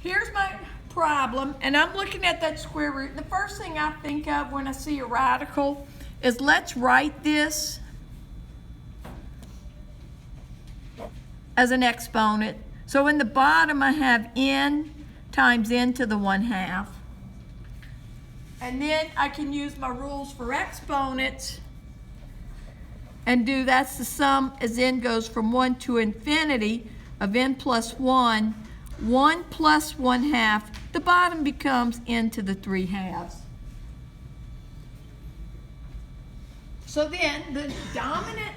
here's my problem, and I'm looking at that square root. The first thing I think of when I see a radical is let's write this as an exponent. So in the bottom I have n times n to the 1/2. And then I can use my rules for exponents and do that's the sum as n goes from 1 to infinity of n plus 1. 1 plus 1/2, the bottom becomes n to the 3/2. So then the dominant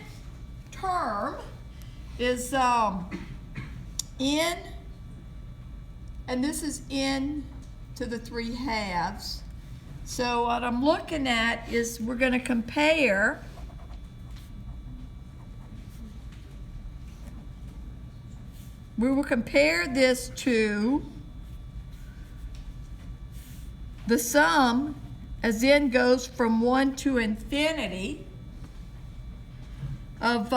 term is n, and this is n to the 3/2. So what I'm looking at is we're going to compare we will compare this to the sum as n goes from 1 to infinity of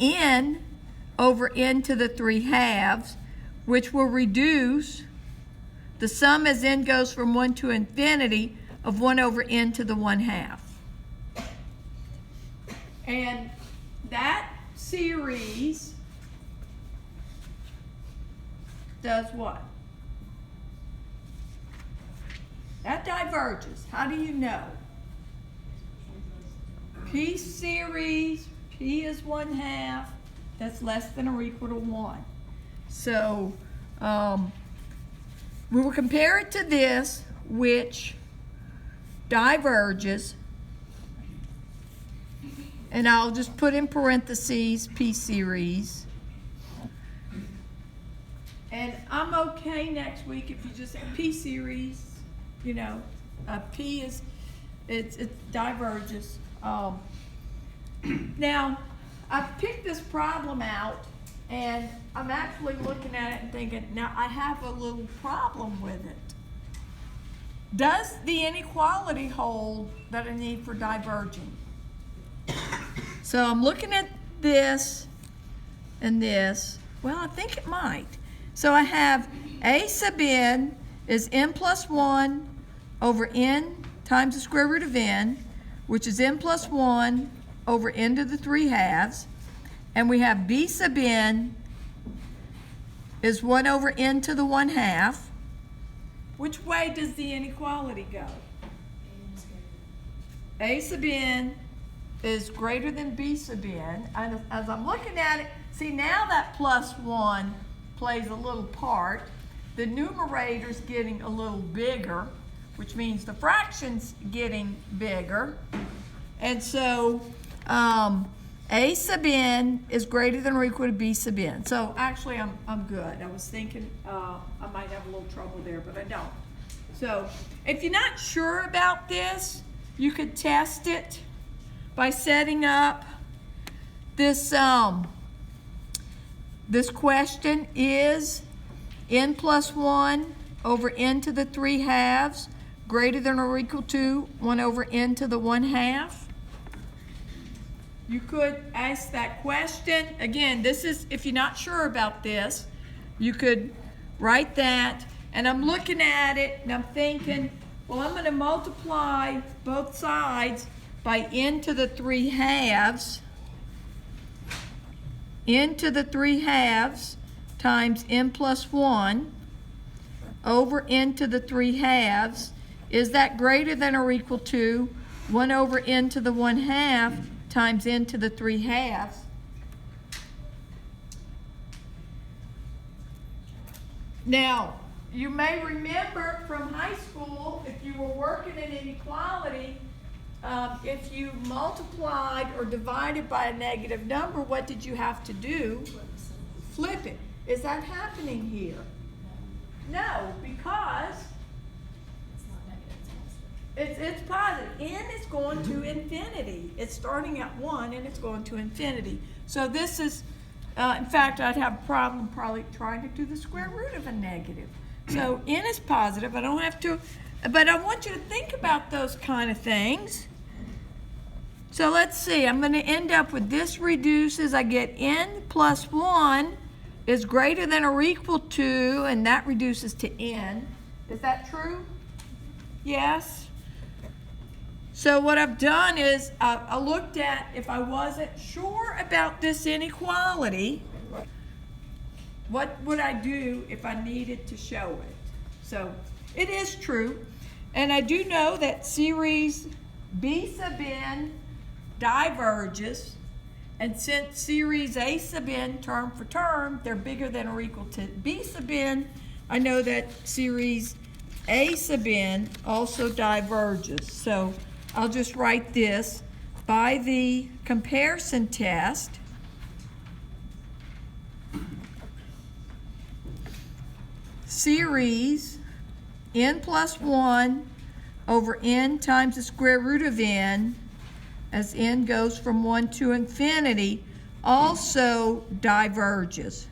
n over n to the 3/2, which will reduce the sum as n goes from 1 to infinity of 1 over n to the 1/2. And that series does what? That diverges. How do you know? P series, P is 1/2, that's less than or equal to 1. So we will compare it to this, which diverges, and I'll just put in parentheses P series. And I'm okay next week if you just say P series, you know, P is, it diverges. Now, I picked this problem out, and I'm actually looking at it and thinking, now I have a little problem with it. Does the inequality hold that I need for diverging? So I'm looking at this and this. Well, I think it might. So I have a sub n is n plus 1 over n times the square root of n, which is n plus 1 over n to the 3/2. And we have b sub n is 1 over n to the 1/2. Which way does the inequality go? A sub n is greater than b sub n. And as I'm looking at it, see now that plus 1 plays a little part. The numerator's getting a little bigger, which means the fraction's getting bigger. And so a sub n is greater than or equal to b sub n. So actually I'm good. I was thinking I might have a little trouble there, but I don't. So if you're not sure about this, you could test it by setting up this this question is n plus 1 over n to the 3/2 greater than or equal to 1 over n to the 1/2. You could ask that question. Again, this is, if you're not sure about this, you could write that. And I'm looking at it and I'm thinking, well, I'm going to multiply both sides by n to the 3/2. N to the 3/2 times n plus 1 over n to the 3/2. Is that greater than or equal to 1 over n to the 1/2 times n to the 3/2? Now, you may remember from high school, if you were working in inequality, if you multiplied or divided by a negative number, what did you have to do? Flip it. Is that happening here? No, because it's positive. N is going to infinity. It's starting at 1 and it's going to infinity. So this is, in fact, I'd have a problem probably trying to do the square root of a negative. So n is positive. I don't have to, but I want you to think about those kind of things. So let's see, I'm going to end up with this reduces, I get n plus 1 is greater than or equal to, and that reduces to n. Is that true? Yes? So what I've done is I looked at, if I wasn't sure about this inequality, what would I do if I needed to show it? So it is true. And I do know that series B sub n diverges. And since series A sub n, term for term, they're bigger than or equal to B sub n, I know that series A sub n also diverges. So I'll just write this. By the comparison test, series n plus 1 over n times the square root of n, as n goes from 1 to infinity, also diverges.